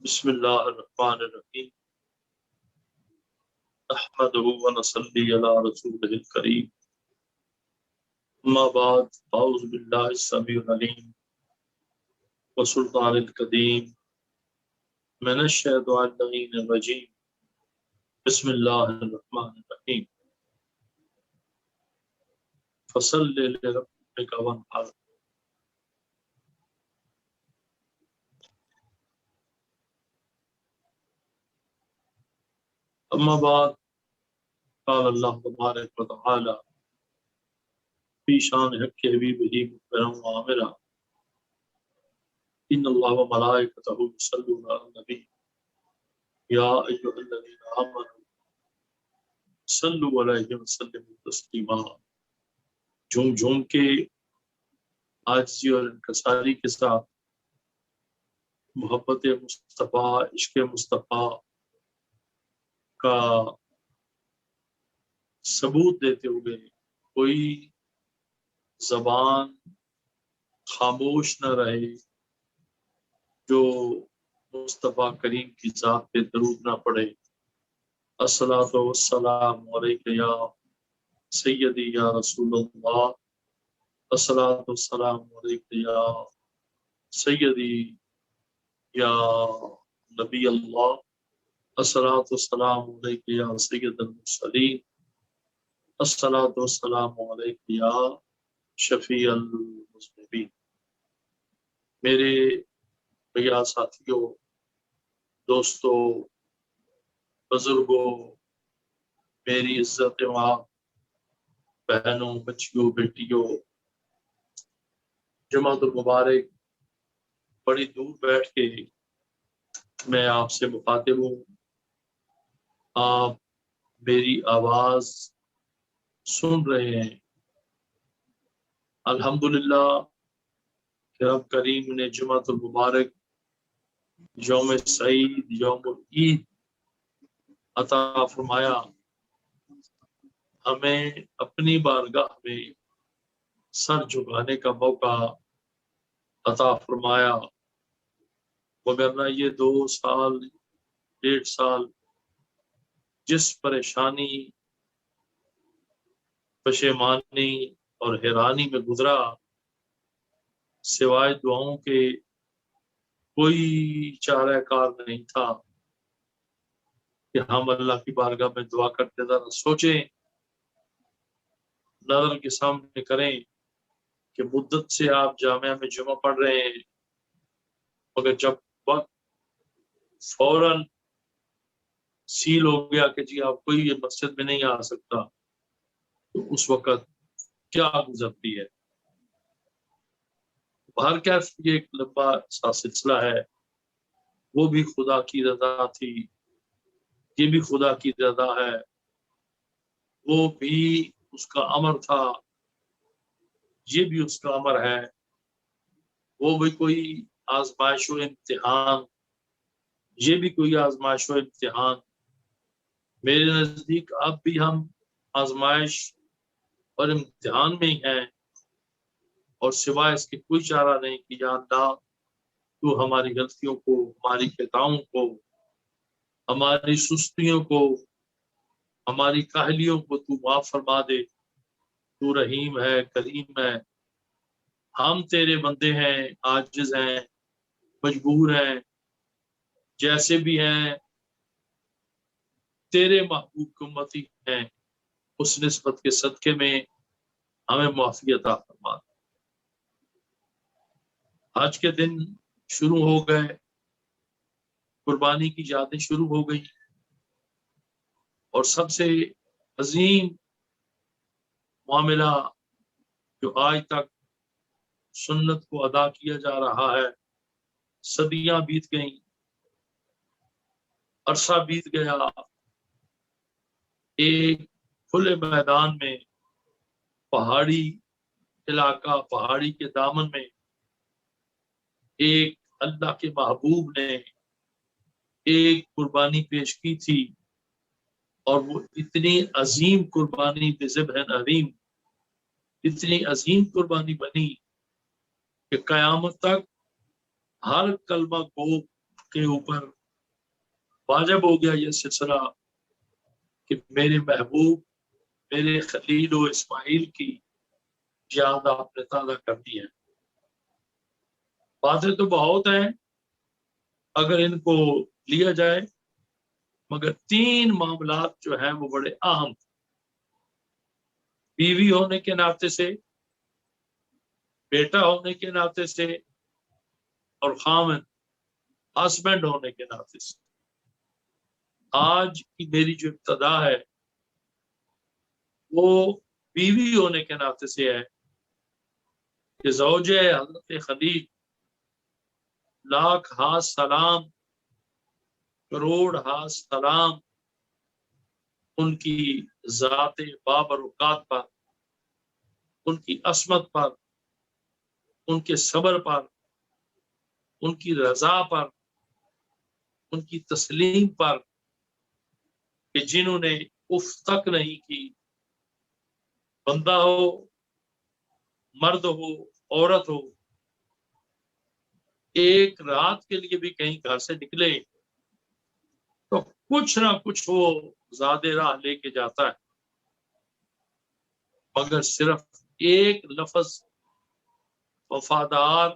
بسم اللہ الرحمن الرحیم نحمده ونصلی علی رسولہ الکریم اما بعد اعوذ باللہ السمیع العلیم وسلطان القدیم من الشیطان اللعین الرجیم بسم اللہ الرحمن الرحیم فصل لربک وانحر اما بعد قال اللہ تبارک و تعالی فی شان حق حبیبہ مخبرا وعامرا ان اللہ و ملائکتہ یصلون علی النبی یا ایھا الذین آمنوا صلوا علیہ وسلموا تسلیما۔ جھوم جھوم کے عاجزی اور انکساری کے ساتھ محبت مصطفیٰ، عشق مصطفیٰ کا ثبوت دیتے ہوئے کوئی زبان خاموش نہ رہے جو مصطفیٰ کریم کی ذات پہ درود نہ پڑے۔ الصلاۃ والسلام علیک یا سیدی یا رسول اللہ، الصلاۃ والسلام علیک یا سیدی یا نبی اللہ، الصلاۃ والسلام علیک یا سید المرسلین، الصلاۃ والسلام علیک یا شفیع المذنبین۔ میرے بھیا ساتھیوں، دوستوں، بزرگوں، میری عزت ماں، بہنوں، بچیوں، بیٹیوں، جماعت المبارک، بڑی دور بیٹھ کے میں آپ سے مخاطب ہوں۔ آپ میری آواز سن رہے ہیں۔ الحمدللہ کہ رب کریم نے جمعۃ المبارک، یوم سعید، یوم عید عطا فرمایا، ہمیں اپنی بارگاہ میں سر جھکانے کا موقع عطا فرمایا، وگرنہ یہ 2 سال 1.5 سال جس پریشانی، پشیمانی اور حیرانی میں گزرا، سوائے دعاؤں کے کوئی چارہ کار نہیں تھا کہ ہم اللہ کی بارگاہ میں دعا کرتے ذرا سوچیں، نظر کے سامنے کریں کہ مدت سے آپ جامعہ میں جمعہ پڑھ رہے ہیں، مگر جب وقت فوراً سیل ہو گیا کہ جی آپ کوئی یہ مسجد میں نہیں آ سکتا، تو اس وقت کیا گزرتی ہے۔ ہر کیف یہ ایک لمبا سا سلسلہ ہے، وہ بھی خدا کی رضا تھی، یہ بھی خدا کی رضا ہے، وہ بھی اس کا امر تھا، یہ بھی اس کا امر ہے، وہ بھی کوئی آزمائش و امتحان، یہ بھی کوئی آزمائش و امتحان۔ میرے نزدیک اب بھی ہم آزمائش اور امتحان میں ہی ہیں، اور سوائے اس کے کوئی چارہ نہیں کہ یا اللہ تو ہماری غلطیوں کو، ہماری خطاؤں کو، ہماری سستیوں کو، ہماری کاہلیوں کو تو معاف فرما دے۔ تو رحیم ہے، کریم ہے، ہم تیرے بندے ہیں، عاجز ہیں، مجبور ہیں، جیسے بھی ہیں تیرے محبوب کی امتی ہیں، اس نسبت کے صدقے میں ہمیں معافی عطا فرما دے۔ آج کے دن شروع ہو گئے، قربانی کی یادیں شروع ہو گئی، اور سب سے عظیم معاملہ جو آج تک سنت کو ادا کیا جا رہا ہے، صدیاں بیت گئیں، عرصہ بیت گیا، ایک کھلے میدان میں، پہاڑی علاقہ، پہاڑی کے دامن میں، ایک اللہ کے محبوب نے ایک قربانی پیش کی تھی، اور وہ اتنی عظیم قربانی بذبح عظیم، اتنی عظیم قربانی بنی کہ قیامت تک ہر کلمہ گو کے اوپر واجب ہو گیا یہ سلسلہ کہ میرے محبوب میرے خلیل و اسماعیل کی یاد آپ نے تازہ کرنی ہے۔ باتیں تو بہت ہیں اگر ان کو لیا جائے، مگر 3 معاملات جو ہیں وہ بڑے اہم، بیوی ہونے کے ناطے سے، بیٹا ہونے کے ناطے سے، اور خامن ہسبینڈ ہونے کے ناطے سے۔ آج کی میری جو ابتدا ہے وہ بیوی ہونے کے ناطے سے ہے کہ زوجہ حضرت خلیل لاکھ ہاتھ سلام، کروڑ ہاتھ سلام ان کی ذات بابرکات پر، ان کی عصمت پر، ان کے صبر پر، ان کی رضا پر، ان کی تسلیم پر، کہ جنہوں نے اف تک نہیں کی، بندہ ہو، مرد ہو، عورت ہو، ایک رات کے لیے بھی کہیں گھر سے نکلے تو کچھ نہ کچھ وہ زیادہ راہ لے کے جاتا ہے، مگر صرف ایک لفظ وفادار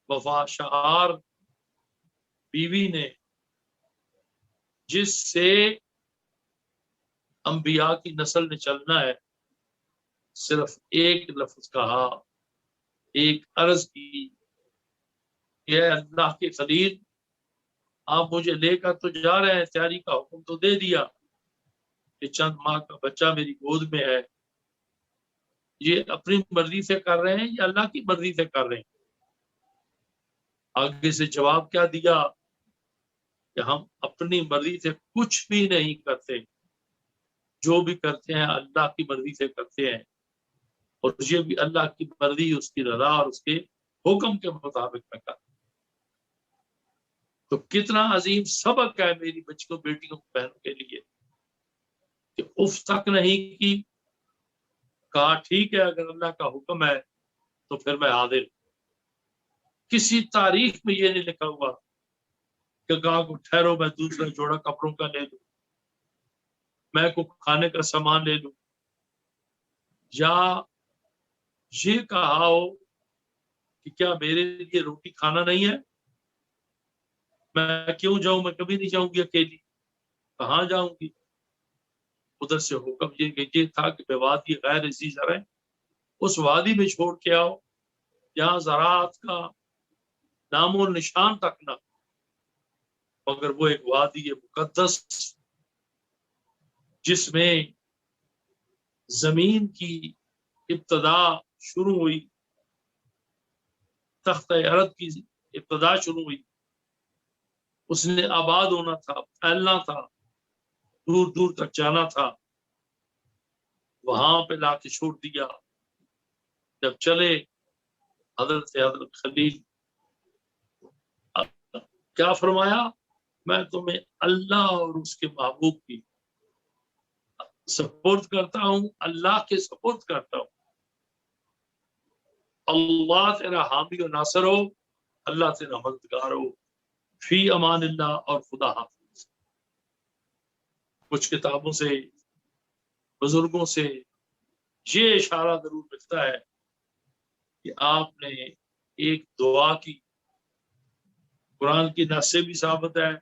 وفاشار بیوی نے، جس سے انبیاء کی نسل نے چلنا ہے، صرف ایک لفظ کہا، ایک عرض کی کہ اے اللہ کے خلیل، آپ مجھے لے کر تو جا رہے ہیں، تیاری کا حکم تو دے دیا کہ چند ماہ کا بچہ میری گود میں ہے، یہ اپنی مرضی سے کر رہے ہیں یا اللہ کی مرضی سے کر رہے ہیں؟ آگے سے جواب کیا دیا کہ ہم اپنی مرضی سے کچھ بھی نہیں کرتے، جو بھی کرتے ہیں اللہ کی مرضی سے کرتے ہیں، اور یہ بھی اللہ کی مرضی، اس کی رضا اور اس کے حکم کے مطابق میں کرتے۔ تو کتنا عظیم سبق ہے میری بچیوں، بیٹیوں، بہنوں کے لیے کہ اف تک نہیں کی، کہا ٹھیک ہے اگر اللہ کا حکم ہے تو پھر میں حاضر۔ کسی تاریخ میں یہ نہیں لکھا ہوا کہ کہا کو ٹھہرو میں دوسرا جوڑا کپڑوں کا لے لوں، میں کو کھانے کا سامان لے لوں، یا یہ کہا ہو کہ کیا میرے لیے روٹی کھانا نہیں ہے، میں کیوں جاؤں، میں کبھی نہیں جاؤں گی اکیلی، کہاں جاؤں گی؟ ادھر سے حکم یہ تھا کہ بے وادی غیر ذی زرع، اس وادی میں چھوڑ کے آؤ جہاں زراعت کا نام و نشان تک نہ، مگر وہ ایک وادی مقدس جس میں زمین کی ابتدا شروع ہوئی، تخت ارض کی ابتدا شروع ہوئی، اس نے آباد ہونا تھا، پھیلنا تھا، دور دور تک جانا تھا، وہاں پہ لا کے چھوڑ دیا۔ جب چلے حضرت خلیل، کیا فرمایا؟ میں تمہیں اللہ اور اس کے محبوب کی سپورٹ کرتا ہوں، اللہ کے سپورٹ کرتا ہوں، اللہ تیرا حامی و ناصر ہو، اللہ تیرا مددگار ہو، فی امان اللہ، اور خدا حافظ۔ کچھ کتابوں سے، بزرگوں سے یہ اشارہ ضرور ملتا ہے کہ آپ نے ایک دعا کی، قرآن کی نص سے بھی ثابت ہے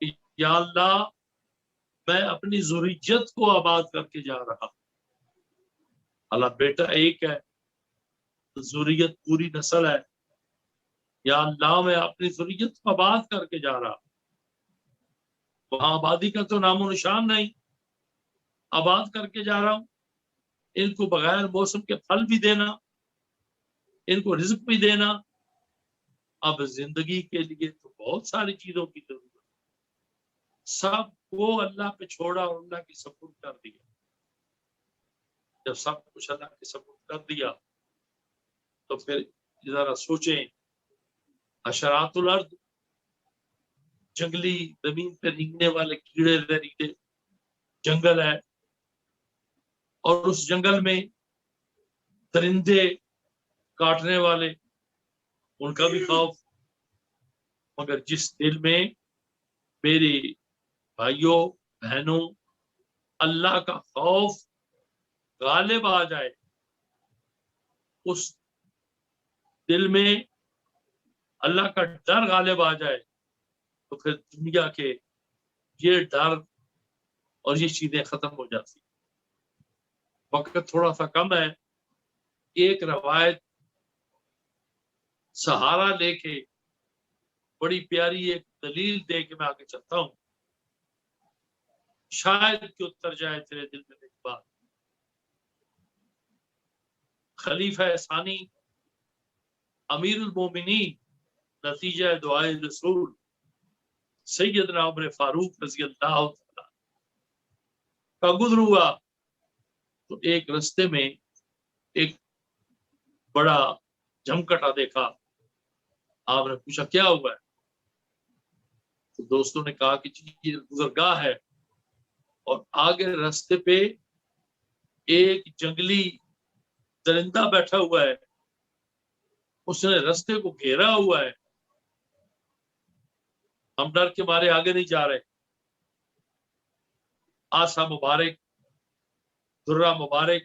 کہ یا اللہ میں اپنی ذریت کو آباد کر کے جا رہا، اللہ بیٹا ایک ہے، ذریت پوری نسل ہے، یا اللہ میں اپنی ذریت کو آباد کر کے جا رہا، وہاں آبادی کا تو نام و نشان نہیں، آباد کر کے جا رہا ہوں، ان کو بغیر موسم کے پھل بھی دینا، ان کو رزق بھی دینا۔ اب زندگی کے لیے تو بہت ساری چیزوں کی ضرورت، سب کو اللہ پہ چھوڑا اور اللہ کی سپورٹ کر دیا۔ جب سب کچھ اللہ کی سپورٹ کر دیا تو پھر ذرا سوچیں، حشرات الارض، جنگلی زمین پہ رینگنے والے کیڑے زہریلے جنگل ہے، اور اس جنگل میں درندے کاٹنے والے، ان کا بھی خوف، مگر جس دل میں میرے بھائیوں بہنوں اللہ کا خوف غالب آ جائے، اس دل میں اللہ کا ڈر غالب آ جائے، تو پھر دنیا کے یہ ڈر اور یہ چیزیں ختم ہو جاتی۔ وقت تھوڑا سا کم ہے، ایک روایت سہارا لے کے بڑی پیاری ایک دلیل دے کے میں آگے چلتا ہوں، شاید کہ اتر جائے تیرے دل میں ایک بات۔ خلیفہ ثانی امیر المومنین نتیجہ دعائے رسول سیدنا عمر فاروق رضی اللہ عنہ کا گزر ہوا، تو ایک رستے میں ایک بڑا جھمکٹا دیکھا۔ آپ نے پوچھا کیا ہوا ہے؟ تو دوستوں نے کہا کہ یہ گزرگاہ ہے، اور آگے رستے پہ ایک جنگلی درندہ بیٹھا ہوا ہے، اس نے رستے کو گھیرا ہوا ہے، ہم ڈر کے مارے آگے نہیں جا رہے۔ آسا مبارک، درہ مبارک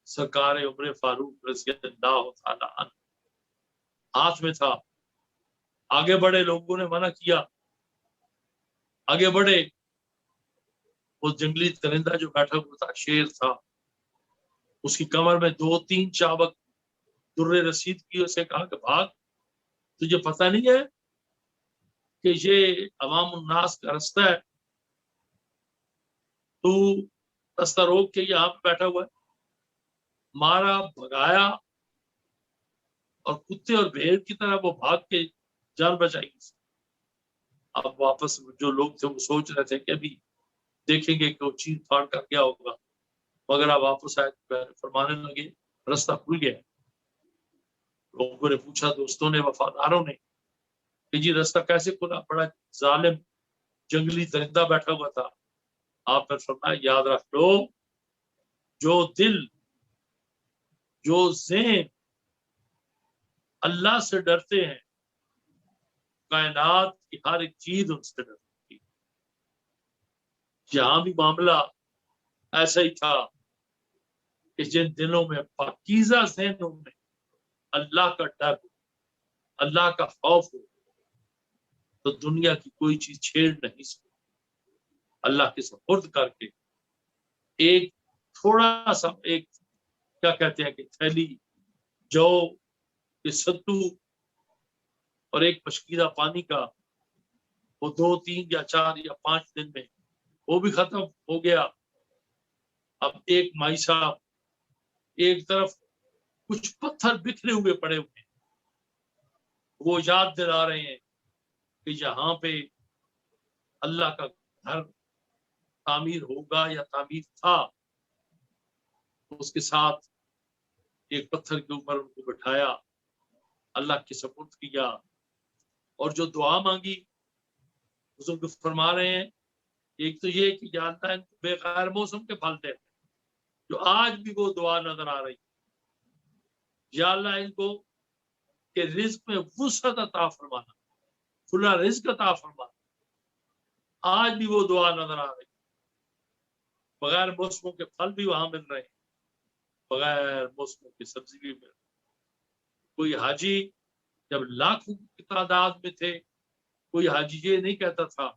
سرکار عمر فاروق رضی اللہ تعالی عنہ ہاتھ میں تھا۔ آگے بڑے لوگوں نے منع کیا، آگے بڑھے۔ وہ جنگلی درندہ جو بیٹھا ہوا تھا شیر تھا، اس کی کمر میں 2-3 چابک در رسید کی، اسے کہا کہ بھاگ، تجھے پتہ نہیں ہے کہ یہ عوام الناس کا رستہ ہے، تو رستہ روک کے یہاں پہ بیٹھا ہوا ہے۔ مارا، بھگایا، اور کتے اور بھیڑ کی طرح وہ بھاگ کے جان بچائی۔ اب واپس جو لوگ تھے وہ سوچ رہے تھے کہ ابھی دیکھیں گے کہ وہ چیر پھاڑ کر کیا ہوگا، مگر آپ واپس آئے فرمانے لگے رستہ کھل گیا۔ لوگوں نے پوچھا، دوستوں نے، وفاداروں نے، کہ جی رستہ کیسے کھلا؟ بڑا ظالم جنگلی درندہ بیٹھا ہوا تھا۔ آپ نے فرمایا یاد رکھ لو، جو دل، جو ذہن اللہ سے ڈرتے ہیں، کائنات کی ہر ایک چیز ان سے ڈرتی ہے۔ یہاں بھی معاملہ ایسا ہی تھا کہ جن دلوں میں پاکیزہ ذہنوں میں اللہ کا ڈر، اللہ کا خوف ہو، تو دنیا کی کوئی چیز چھیڑ نہیں سکتی۔ اللہ کے سپرد کر کے ایک تھوڑا سا، ایک کیا کہتے ہیں کہ تھیلی جو کہ ستو اور ایک پشکیدہ پانی کا، وہ 2-3 یا 4 یا 5 دن میں وہ بھی ختم ہو گیا۔ اب ایک مائی صاحب ایک طرف کچھ پتھر بکھرے ہوئے پڑے ہوئے ہیں، وہ یاد دلا رہے ہیں کہ یہاں پہ اللہ کا گھر تعمیر ہوگا یا تعمیر تھا۔ اس کے ساتھ ایک پتھر کے اوپر ان کو بٹھایا، اللہ کے سپرد کیا، اور جو دعا مانگی بزرگ فرما رہے ہیں، ایک تو یہ کہ جانتا ہے بے غیر موسم کے پھل دیتے، جو آج بھی وہ دعا نظر آ رہی، یا اللہ ان کو کہ رزق میں وسعت عطا فرمانا، کھلا رزق عطا فرمانا، آج بھی وہ دعا نظر آ رہی۔ بغیر موسموں کے پھل بھی وہاں مل رہے ہیں، بغیر موسموں کی سبزی بھی مل رہی۔ کوئی حاجی جب لاکھوں کی تعداد میں تھے، کوئی حاجی یہ نہیں کہتا تھا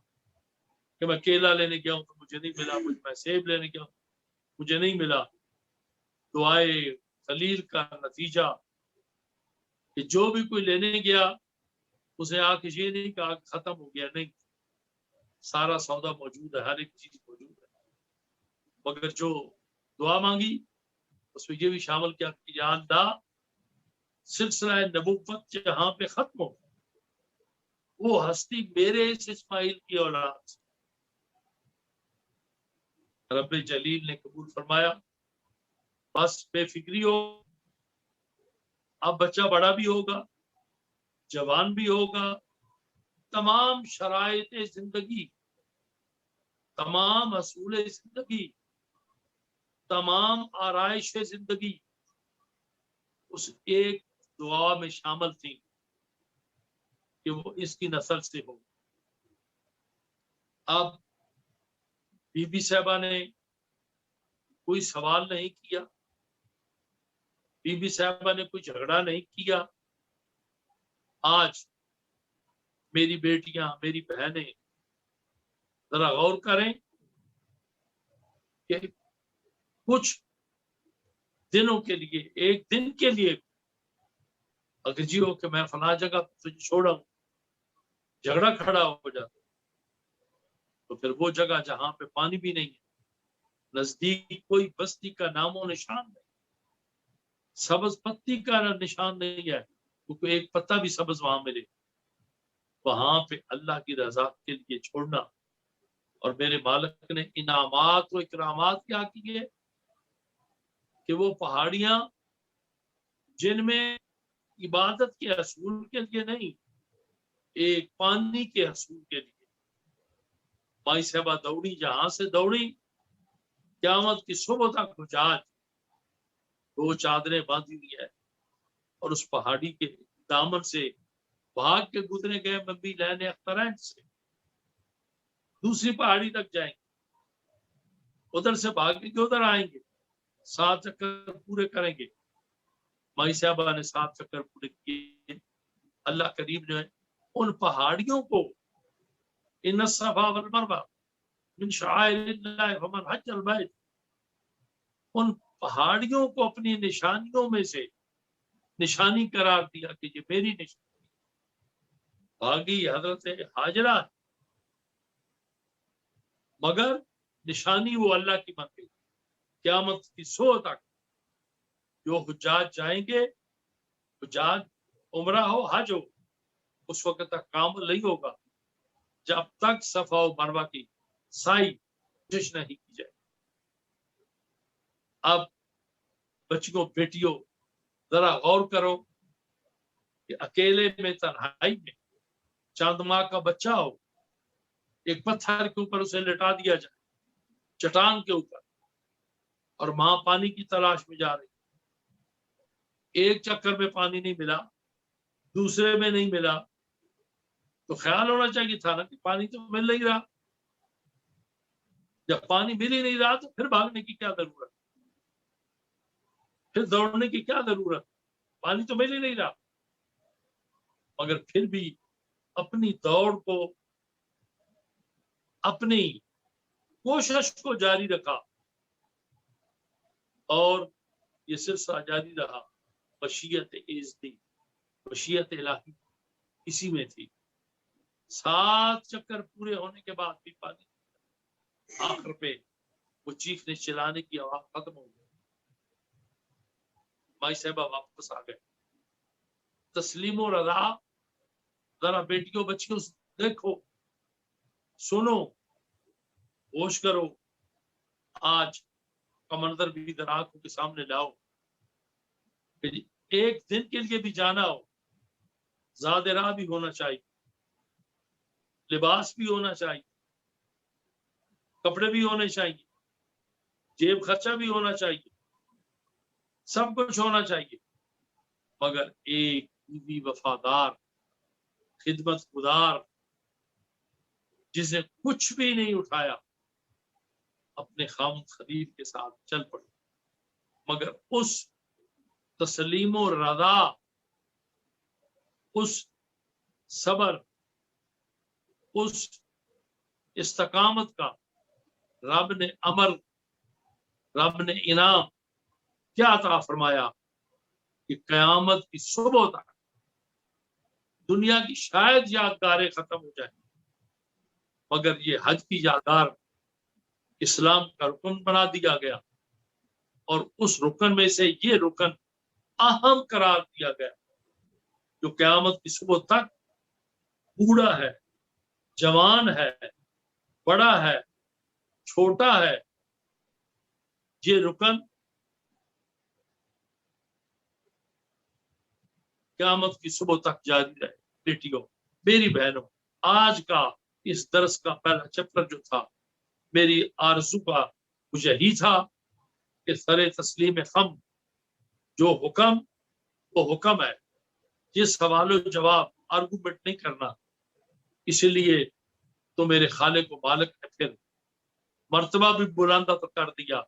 کہ میں کیلا لینے گیا ہوں تو مجھے نہیں ملا، میں سیب لینے گیا ہوں مجھے نہیں ملا۔ دعائے خلیل کا نتیجہ کہ جو بھی کوئی لینے گیا اسے آ کے یہ نہیں کہا کہ ختم ہو گیا، نہیں، سارا سودا موجود ہے، ہر ایک چیز موجود ہے۔ مگر جو دعا مانگی اس میں یہ بھی شامل کیا کہ یا اللہ سلسلہ نبوت جہاں پہ ختم ہو، وہ ہستی میرے اس اسماعیل کی اولاد سے۔ رب جلیل نے قبول فرمایا، بس بے فکری ہو، اب بچہ بڑا بھی ہوگا، جوان بھی ہوگا، تمام شرائط زندگی، تمام اصول زندگی، تمام آرائش زندگی اس ایک دعا میں شامل تھی کہ وہ اس کی نسل سے ہو۔ اب بی بی صاحبہ نے کوئی سوال نہیں کیا، بی بی صاحبہ نے کوئی جھگڑا نہیں کیا۔ آج میری بیٹیاں، میری بہنیں ذرا غور کریں کہ کچھ دنوں کے لیے، ایک دن کے لیے اگر جی ہو کہ میں فلاں جگہ تجھے چھوڑا ہوں، جھگڑا کھڑا ہو جاتا تو پھر وہ جگہ جہاں پہ پانی بھی نہیں ہے، نزدیک کوئی بستی کا نام و نشان نہیں، سبز پتی کا نشان نہیں ہے، کیونکہ ایک پتا بھی سبز وہاں ملے، وہاں پہ اللہ کی رضا کے لیے چھوڑنا۔ اور میرے مالک نے انعامات و اکرامات کیا کیے کہ وہ پہاڑیاں جن میں عبادت کے حصول کے لیے نہیں، ایک پانی کے حصول کے لیے، مائی صاحبہ دوڑی، جہاں سے دوڑی قیامت کی صبح تک حجاج 2 چادریں باندھی ہوئی ہے، اور اس پہاڑی کے دامن سے بھاگ کے گزرے گئے مبی لین اخترین سے، دوسری پہاڑی تک جائیں گے، ادھر سے بھاگیں گے، ادھر آئیں گے، 7 چکر پورے کریں گے۔ مائی صاحبہ نے 7 چکر پورے کیے۔ اللہ کریم نے ان پہاڑیوں کو ان الصفا والمروہ من شعائر اللہ فمن حج البیت، ان پہاڑیوں کو اپنی نشانیوں میں سے نشانی قرار دیا کہ یہ میری نشانی۔ بھاگی حضرت ہاجرہ، مگر نشانی وہ اللہ کی بن گئی۔ قیامت کی صبح تک جو حجاج جائیں گے، حجاج عمرہ ہو حج ہو، اس وقت تک کامل نہیں ہوگا جب تک صفا و مروہ کی سائی کوشش نہیں کی جائے۔ اب بچیوں، بیٹیوں، ذرا غور کرو کہ اکیلے میں، تنہائی میں، چاند ماہ کا بچہ ہو، ایک پتھر کے اوپر اسے لٹا دیا جائے، چٹان کے اوپر، اور ماں پانی کی تلاش میں جا رہی، ایک چکر میں پانی نہیں ملا، دوسرے میں نہیں ملا، تو خیال ہونا چاہیے تھا نا کہ پانی تو مل نہیں رہا۔ جب پانی مل ہی نہیں رہا تو پھر بھاگنے کی کیا ضرورت، پھر دوڑنے کی کیا ضرورت، پانی تو مل ہی نہیں رہا۔ مگر پھر بھی اپنی دوڑ کو، اپنی کوشش کو جاری رکھا، اور یہ سلسلہ جاری رہا۔ مشیت عزتی، مشیت الہی اسی میں تھی۔ 7 چکر پورے ہونے کے بعد بھی پانی، آخر پہ وہ چیخنے چلانے کی آواز ختم ہو گئی، مائی صاحبہ واپس آ گئے۔ تسلیم و رضا، ذرا بیٹیوں بچیوں دیکھو، سنو، ہوش کرو، آج کا منظر بھی در آنکھوں کے سامنے لاؤ۔ ایک دن کے لیے بھی جانا ہو، زاد راہ بھی ہونا چاہیے، لباس بھی ہونا چاہیے، کپڑے بھی ہونے چاہیے، جیب خرچہ بھی ہونا چاہیے، سب کچھ ہونا چاہیے، مگر ایک بیوی وفادار، خدمت گزار، جسے کچھ بھی نہیں اٹھایا، اپنے خامد خدیج کے ساتھ چل پڑی، مگر اس تسلیم و رضا، اس صبر، اس استقامت کا رب نے امر، رب نے انعام کیا عطا فرمایا کہ قیامت کی صبح تک دنیا کی شاید یادگاریں ختم ہو جائیں، مگر یہ حج کی یادگار اسلام کا رکن بنا دیا گیا، اور اس رکن میں سے یہ رکن اہم قرار دیا گیا، جو قیامت کی صبح تک بوڑھا ہے، جوان ہے، بڑا ہے، چھوٹا ہے، یہ رکن قیامت کی صبح تک جاری رہے۔ بیٹیوں، میری بہنوں، آج کا اس درس کا پہلا چیپٹر جو تھا، میری آرزو کا کچھ یہی تھا کہ سر تسلیم خم، جو حکم وہ حکم ہے، یہ سوال و جواب آرگومنٹ نہیں کرنا، اسی لیے تو میرے خالق و مالک نے پھر مرتبہ بھی بلند کر دیا،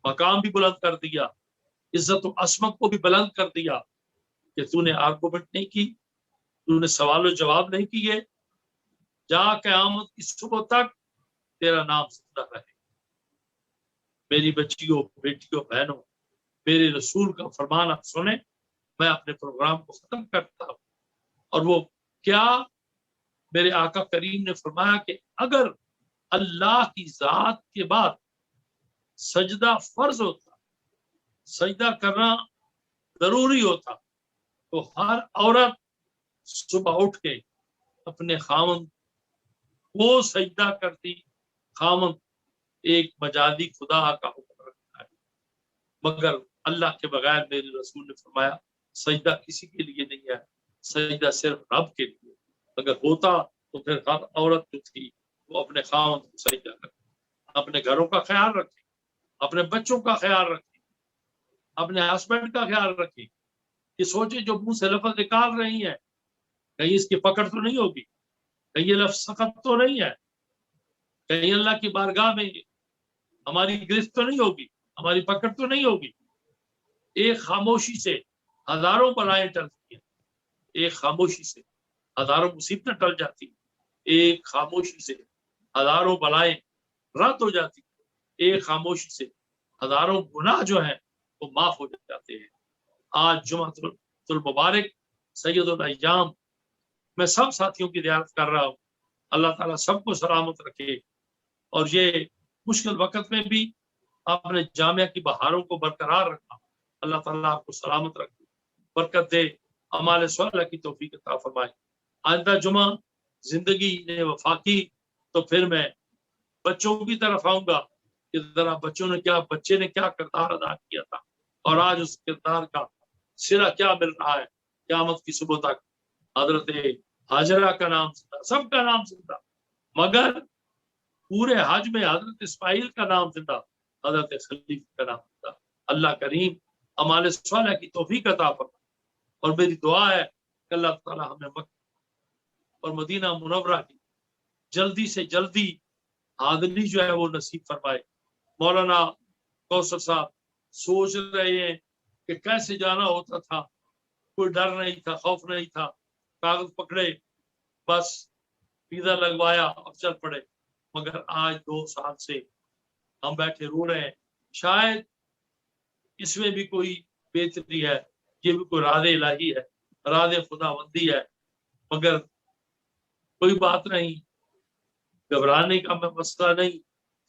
مقام بھی بلند کر دیا، عزت و عصمت کو بھی بلند کر دیا کہ تو نے آرگومنٹ نہیں کی، تو نے سوال و جواب نہیں کیے، جا قیامت کی صبح تک تیرا نام زندہ رہے۔ میری بچیوں، بیٹیوں، بہنوں، میرے رسول کا فرمان آپ سنیں، میں اپنے پروگرام کو ختم کرتا ہوں۔ اور وہ کیا؟ میرے آقا کریم نے فرمایا کہ اگر اللہ کی ذات کے بعد سجدہ فرض ہوتا، سجدہ کرنا ضروری ہوتا، تو ہر عورت صبح اٹھ کے اپنے خاوند کو سجدہ کرتی۔ خاوند ایک مجازی خدا کا حکم رکھتا ہے، مگر اللہ کے بغیر میرے رسول نے فرمایا سجدہ کسی کے لیے نہیں ہے، سجدہ صرف رب کے لیے۔ اگر ہوتا تو پھر ہر عورت جو تھی وہ اپنے خاوند کو سجدہ کرتی، اپنے گھروں کا خیال رکھے، اپنے بچوں کا خیال رکھے، اپنے ہسبینڈ کا خیال رکھے، یہ سوچے جو منہ سے لفظ نکال رہی ہیں کہیں اس کی پکڑ تو نہیں ہوگی، کہیں یہ لفظ سخت تو نہیں ہے، کہیں اللہ کی بارگاہ میں ہماری گرفت تو نہیں ہوگی، ہماری پکڑ تو نہیں ہوگی۔ ایک خاموشی سے ہزاروں بلائیں ٹلتی ہیں، ایک خاموشی سے ہزاروں مصیبتیں ٹل جاتی ہیں، ایک خاموشی سے ہزاروں بلائیں رد ہو جاتی ہیں، ایک خاموشی سے ہزاروں گناہ جو ہیں وہ معاف ہو جاتے ہیں۔ آج جمعۃ المبارک سید الایام، میں سب ساتھیوں کی زیارت کر رہا ہوں، اللہ تعالیٰ سب کو سلامت رکھے، اور یہ مشکل وقت میں بھی آپ نے جامعہ کی بہاروں کو برقرار رکھا، اللہ تعالیٰ آپ کو سلامت رکھے، برکت دے، اعمال صالحہ کی توفیق عطا فرمائے۔ آئندہ جمعہ زندگی نے وفا کی تو پھر میں بچوں کی طرف آؤں گا کہ ذرا بچے نے کیا کردار ادا کیا تھا، اور آج اس کردار کا سرا کیا مل رہا ہے قیامت کی صبح تک۔ حضرت ہاجرہ کا نام زندہ، سب کا نام زندہ، مگر پورے حج میں حضرت اسماعیل کا نام زندہ، حضرت خلیل کا نام زندہ۔ اللہ کریم اعمال صالحہ کی توفیق عطا فرمائے، اور میری دعا ہے کہ اللہ تعالیٰ ہمیں مکہ اور مدینہ منورہ کی جلدی سے جلدی حاضری جو ہے وہ نصیب فرمائے۔ مولانا کوثر صاحب سوچ رہے ہیں کہ کیسے جانا ہوتا تھا، کوئی ڈر نہیں تھا، خوف نہیں تھا، کاغذ پکڑے، بس ویزا لگوایا اور چل پڑے، مگر آج 2 سال سے ہم بیٹھے رو رہے ہیں۔ شاید اس میں بھی کوئی بہتری ہے، یہ بھی کوئی راز الہی ہے، راز خداوندی ہے، مگر کوئی بات نہیں، گھبرانے کا مسئلہ نہیں،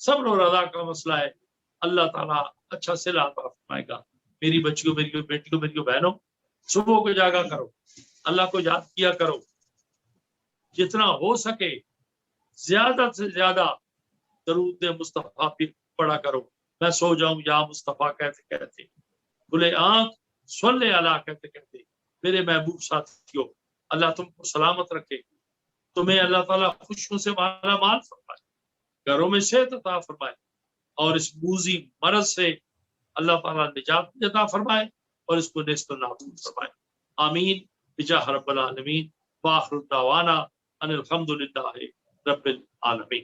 صبر و رضا کا مسئلہ ہے۔ اللہ تعالیٰ اچھا صلہ عطا فرمائے گا۔ میری بچیوں، میری بیٹیوں، میری بہنوں، صبح کو جاگا کرو، اللہ کو یاد کیا کرو، جتنا ہو سکے زیادہ سے زیادہ درود مصطفیٰ پڑھا کرو۔ میں سو جاؤں یا مصطفیٰ کہتے کہتے، کھلے آنکھ صلی اللہ کہتے کہتے، میرے محبوب ساتھیوں، اللہ تم کو سلامت رکھے، تمہیں اللہ تعالیٰ خوشیوں سے مالا مال فرمائے، گھروں میں صحت عطا فرمائے، اور اس موذی مرض سے اللہ تعالیٰ نجات عطا فرمائے، اور اس کو نیست و نابود فرمائے۔ آمین بجاہ رب العالمین، وآخر دعوانا ان الحمد للہ رب العالمین۔